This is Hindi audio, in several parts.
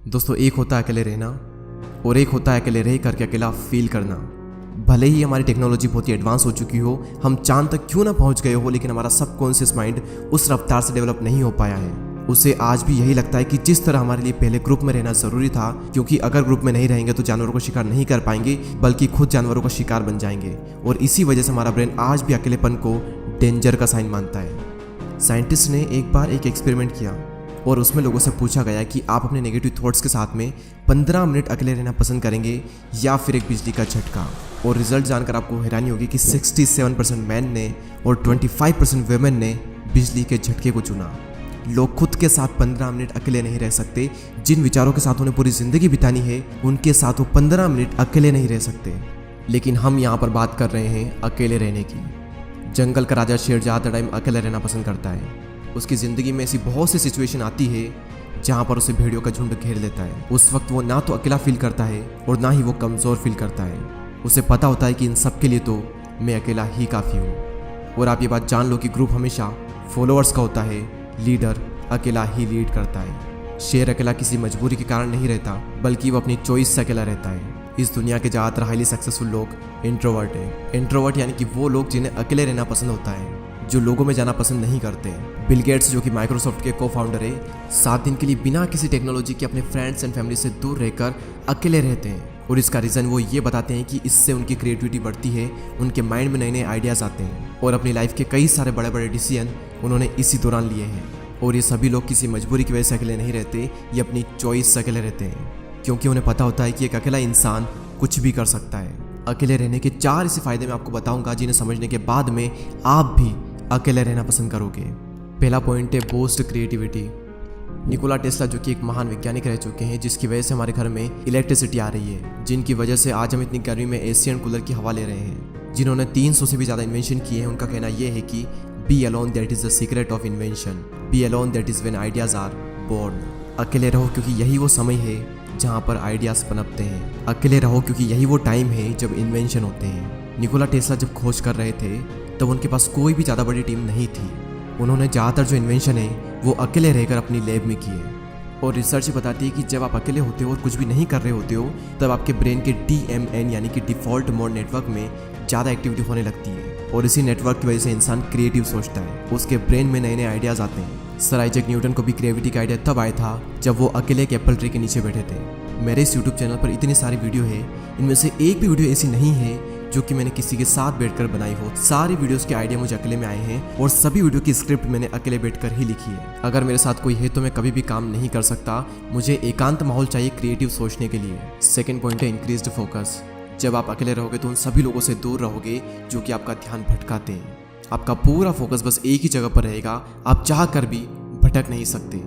दोस्तों, एक होता है अकेले रहना और एक होता है अकेले रह करके अकेला फील करना। भले ही हमारी टेक्नोलॉजी बहुत ही एडवांस हो चुकी हो, हम चांद तक क्यों ना पहुंच गए हो, लेकिन हमारा सबकॉन्शियस माइंड उस रफ्तार से डेवलप नहीं हो पाया है। उसे आज भी यही लगता है कि जिस तरह हमारे लिए पहले ग्रुप में रहना जरूरी था, क्योंकि अगर ग्रुप में नहीं रहेंगे तो जानवरों को शिकार नहीं कर पाएंगे, बल्कि खुद जानवरों का शिकार बन जाएंगे। और इसी वजह से हमारा ब्रेन आज भी अकेलेपन को डेंजर का साइन मानता है। साइंटिस्ट ने एक बार एक एक्सपेरिमेंट किया और उसमें लोगों से पूछा गया कि आप अपने नेगेटिव थॉट्स के साथ में 15 मिनट अकेले रहना पसंद करेंगे या फिर एक बिजली का झटका। और रिजल्ट जानकर आपको हैरानी होगी कि 67% मैन ने और 25% वुमेन ने बिजली के झटके को चुना। लोग खुद के साथ 15 मिनट अकेले नहीं रह सकते। जिन विचारों के साथ उन्हें पूरी जिंदगी बितानी है, उनके साथ वो 15 मिनट अकेले नहीं रह सकते। लेकिन हम यहाँ पर बात कर रहे हैं अकेले रहने की। जंगल का राजा शेर ज़्यादा टाइम अकेले रहना पसंद करता है। उसकी ज़िंदगी में ऐसी बहुत सी सिचुएशन आती है जहाँ पर उसे भेड़ियों का झुंड घेर लेता है। उस वक्त वो ना तो अकेला फील करता है और ना ही वो कमज़ोर फील करता है। उसे पता होता है कि इन सब के लिए तो मैं अकेला ही काफ़ी हूँ। और आप ये बात जान लो कि ग्रुप हमेशा फॉलोअर्स का होता है, लीडर अकेला ही लीड करता है। शेर अकेला किसी मजबूरी के कारण नहीं रहता, बल्कि वो अपनी चॉइस से अकेला रहता है। इस दुनिया के ज़्यादातर हाईली सक्सेसफुल लोग इंट्रोवर्ट हैं। इंट्रोवर्ट यानी कि वो लोग जिन्हें अकेले रहना पसंद होता है, जो लोगों में जाना पसंद नहीं करते। बिल गेट्स, जो कि माइक्रोसॉफ्ट के को फाउंडर है, 7 दिन के लिए बिना किसी टेक्नोलॉजी के अपने फ्रेंड्स एंड फैमिली से दूर रहकर अकेले रहते हैं। और इसका रीज़न वो ये बताते हैं कि इससे उनकी क्रिएटिविटी बढ़ती है, उनके माइंड में नए नए आइडियाज़ आते हैं और अपनी लाइफ के कई सारे बड़े बड़े डिसीजन उन्होंने इसी दौरान लिए हैं। और ये सभी लोग किसी मजबूरी की वजह से अकेले नहीं रहते, ये अपनी चॉइस से अकेले रहते हैं, क्योंकि उन्हें पता होता है कि एक अकेला इंसान कुछ भी कर सकता है। अकेले रहने के 4 ऐसे फायदे मैं आपको बताऊंगा, जिन्हें समझने के बाद में आप भी अकेले रहना पसंद करोगे। पहला पॉइंट है बूस्ट क्रिएटिविटी। निकोला टेस्ला, जो कि एक महान वैज्ञानिक रह चुके हैं, जिसकी वजह से हमारे घर में इलेक्ट्रिसिटी आ रही है, जिनकी वजह से आज हम इतनी गर्मी में एसी एंड कूलर की हवा ले रहे हैं, जिन्होंने 300 से भी ज़्यादा इन्वेंशन किए हैं। उनका कहना यह है कि be alone that is the secret of invention, be alone that is when ideas are born. अकेले रहो क्योंकि यही वो समय है जहाँ पर आइडियाज़ पनपते हैं। अकेले रहो क्योंकि यही वो टाइम है जब इन्वेंशन होते हैं। निकोला टेस्ला जब खोज कर रहे थे तब उनके पास कोई भी ज़्यादा बड़ी टीम नहीं थी। उन्होंने ज़्यादातर जो इन्वेंशन है वो अकेले रहकर अपनी लैब में किए। और रिसर्च बताती है कि जब आप अकेले होते हो और कुछ भी नहीं कर रहे होते हो, तब आपके ब्रेन के DMN यानी कि डिफ़ॉल्ट मोड नेटवर्क में ज़्यादा एक्टिविटी होने लगती है। और इसी नेटवर्क की वजह से इंसान क्रिएटिव सोचता है, उसके ब्रेन में नए नए आइडियाज़ आते हैं। सर आइजैक न्यूटन को भी क्रिएटिविटी का आइडिया तब आया था जब वो अकेले एक एप्पल ट्री के नीचे बैठे थे। मेरे इस यूट्यूब चैनल पर इतनी सारी वीडियो है, इनमें से एक भी वीडियो ऐसी नहीं है जो कि मैंने किसी के साथ बैठकर बनाई हो। सारी वीडियोस के आइडिया मुझे अकेले में आए हैं और सभी वीडियो की स्क्रिप्ट मैंने अकेले बैठकर ही लिखी है। अगर मेरे साथ कोई है तो मैं कभी भी काम नहीं कर सकता। मुझे एकांत माहौल चाहिए क्रिएटिव सोचने के लिए। सेकंड पॉइंट है इंक्रीज्ड फोकस। जब आप अकेले रहोगे तो उन सभी लोगों से दूर रहोगे जो कि आपका ध्यान भटकाते हैं। आपका पूरा फोकस बस एक ही जगह पर रहेगा, आप चाह कर भी भटक नहीं सकते।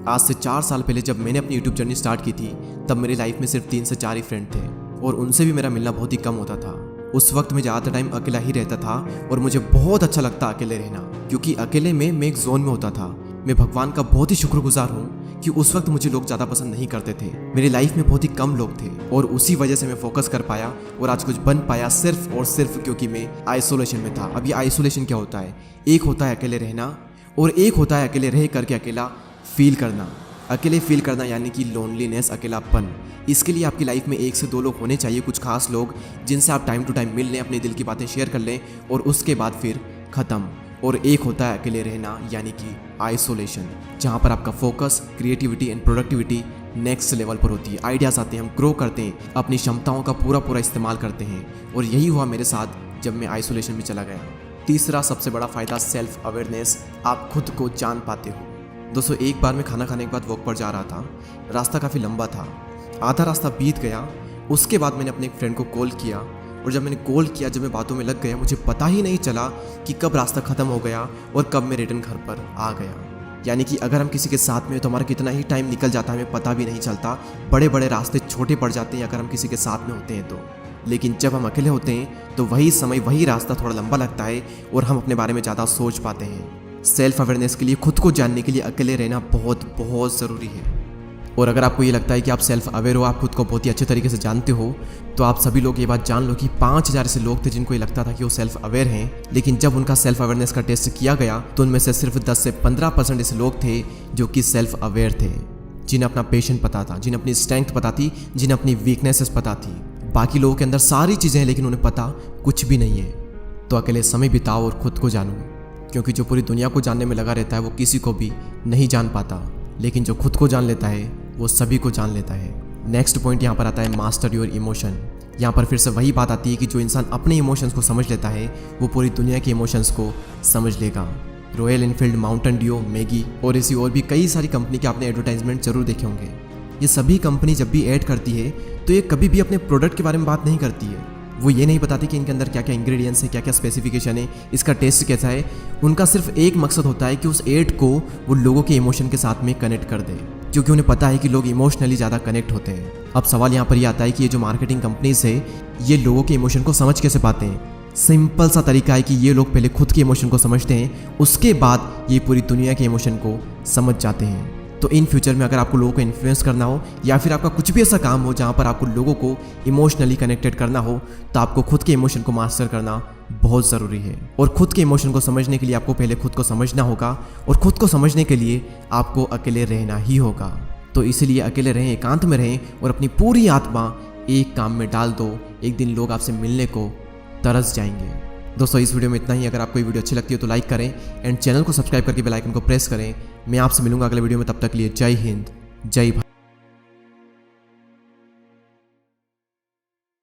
आज से 4 साल पहले जब मैंने अपनी यूट्यूब जर्नी स्टार्ट की थी, तब मेरी लाइफ में सिर्फ 3 से 4 ही फ्रेंड थे और उनसे भी मेरा मिलना बहुत ही कम होता था। उस वक्त मैं ज़्यादातर टाइम अकेला ही रहता था और मुझे बहुत अच्छा लगता अकेले रहना, क्योंकि अकेले में मैं एक जोन में होता था। मैं भगवान का बहुत ही शुक्रगुजार हूँ कि उस वक्त मुझे लोग ज़्यादा पसंद नहीं करते थे। मेरी लाइफ में बहुत ही कम लोग थे और उसी वजह से मैं फोकस कर पाया और आज कुछ बन पाया, सिर्फ और सिर्फ क्योंकि मैं आइसोलेशन में था। अब ये आइसोलेशन क्या होता है? एक होता है अकेले रहना और एक होता है अकेले रह करके अकेला फील करना। अकेले फील करना यानी कि लोनलीनेस, अकेलापन। इसके लिए आपकी लाइफ में 1 से 2 लोग होने चाहिए, कुछ खास लोग जिनसे आप टाइम टू टाइम मिल लें, अपने दिल की बातें शेयर कर लें और उसके बाद फिर ख़त्म। और एक होता है अकेले रहना यानी कि आइसोलेशन, जहाँ पर आपका focus, creativity and productivity next level पर होती है। आइडियाज़ आते हैं, हम ग्रो करते हैं, अपनी क्षमताओं का पूरा इस्तेमाल करते हैं। और यही हुआ मेरे साथ जब मैं आइसोलेशन में चला गया। तीसरा सबसे बड़ा फ़ायदा सेल्फ अवेयरनेस। आप खुद को जान पाते हो। दोस्तों, एक बार मैं खाना खाने के बाद वॉक पर जा रहा था। रास्ता काफ़ी लंबा था, आधा रास्ता बीत गया। उसके बाद मैंने अपने एक फ्रेंड को कॉल किया और जब मैंने कॉल किया, जब मैं बातों में लग गया, मुझे पता ही नहीं चला कि कब रास्ता ख़त्म हो गया और कब मैं रिटर्न घर पर आ गया। यानी कि अगर हम किसी के साथ में तो हमारा कितना ही टाइम निकल जाता है हमें पता भी नहीं चलता। बड़े बड़े रास्ते छोटे पड़ जाते हैं अगर हम किसी के साथ में होते हैं तो। लेकिन जब हम अकेले होते हैं तो वही समय, वही रास्ता थोड़ा लंबा लगता है और हम अपने बारे में ज़्यादा सोच पाते हैं। सेल्फ अवेयरनेस के लिए, खुद को जानने के लिए अकेले रहना बहुत ज़रूरी है। और अगर आपको ये लगता है कि आप सेल्फ अवेयर हो, आप खुद को बहुत ही अच्छे तरीके से जानते हो, तो आप सभी लोग ये बात जान लो कि 5000 ऐसे लोग थे जिनको ये लगता था कि वो सेल्फ अवेयर हैं, लेकिन जब उनका सेल्फ अवेयरनेस का टेस्ट किया गया तो उनमें से सिर्फ 10 से 15% ऐसे लोग थे जो कि सेल्फ अवेयर थे। जिन्हें अपना पेशेंट पता था, जिन्हें अपनी स्ट्रेंथ पता थी, जिन्हें अपनी वीकनेसेस पता थी। बाकी लोगों के अंदर सारी चीज़ें हैं लेकिन उन्हें पता कुछ भी नहीं है। तो अकेले समय बिताओ और खुद को जानो, क्योंकि जो पूरी दुनिया को जानने में लगा रहता है वो किसी को भी नहीं जान पाता, लेकिन जो खुद को जान लेता है वो सभी को जान लेता है। नेक्स्ट पॉइंट यहाँ पर आता है मास्टर योर इमोशन। यहाँ पर फिर से वही बात आती है कि जो इंसान अपने इमोशंस को समझ लेता है वो पूरी दुनिया के इमोशंस को समझ लेगा। Royal Enfield, Mountain Dew, Maggi और ऐसी और भी कई सारी कंपनी के आपने एडवर्टाइजमेंट जरूर देखे होंगे। ये सभी कंपनी जब भी ऐड करती है तो ये कभी भी अपने प्रोडक्ट के बारे में बात नहीं करती है। वो ये नहीं बताती कि इनके अंदर क्या क्या इंग्रेडिएंट्स है, क्या क्या स्पेसिफिकेशन है, इसका टेस्ट कैसा है। उनका सिर्फ एक मकसद होता है कि उस ऐड को वो लोगों के इमोशन के साथ में कनेक्ट कर दे, क्योंकि उन्हें पता है कि लोग इमोशनली ज़्यादा कनेक्ट होते हैं। अब सवाल यहाँ पर ये आता है कि ये जो मार्केटिंग कंपनीज है ये लोगों के इमोशन को समझ कैसे पाते हैं। सिंपल सा तरीका है कि ये लोग पहले खुद के इमोशन को समझते हैं, उसके बाद ये पूरी दुनिया के इमोशन को समझ जाते हैं। तो इन फ्यूचर में अगर आपको लोगों को इन्फ्लुएंस करना हो या फिर आपका कुछ भी ऐसा काम हो जहाँ पर आपको लोगों को इमोशनली कनेक्टेड करना हो, तो आपको खुद के इमोशन को मास्टर करना बहुत ज़रूरी है। और खुद के इमोशन को समझने के लिए आपको पहले खुद को समझना होगा, और खुद को समझने के लिए आपको अकेले रहना ही होगा। तो इसलिए अकेले रहें, एकांत में रहें और अपनी पूरी आत्मा एक काम में डाल दो। एक दिन लोग आपसे मिलने को तरस जाएंगे। दोस्तों इस वीडियो में इतना ही। अगर आपको ये वीडियो अच्छी लगती है तो लाइक करें एंड चैनल को सब्सक्राइब करके बेल आइकन को प्रेस करें। मैं आपसे मिलूंगा अगले वीडियो में, तब तक के लिए जय हिंद, जय भारत।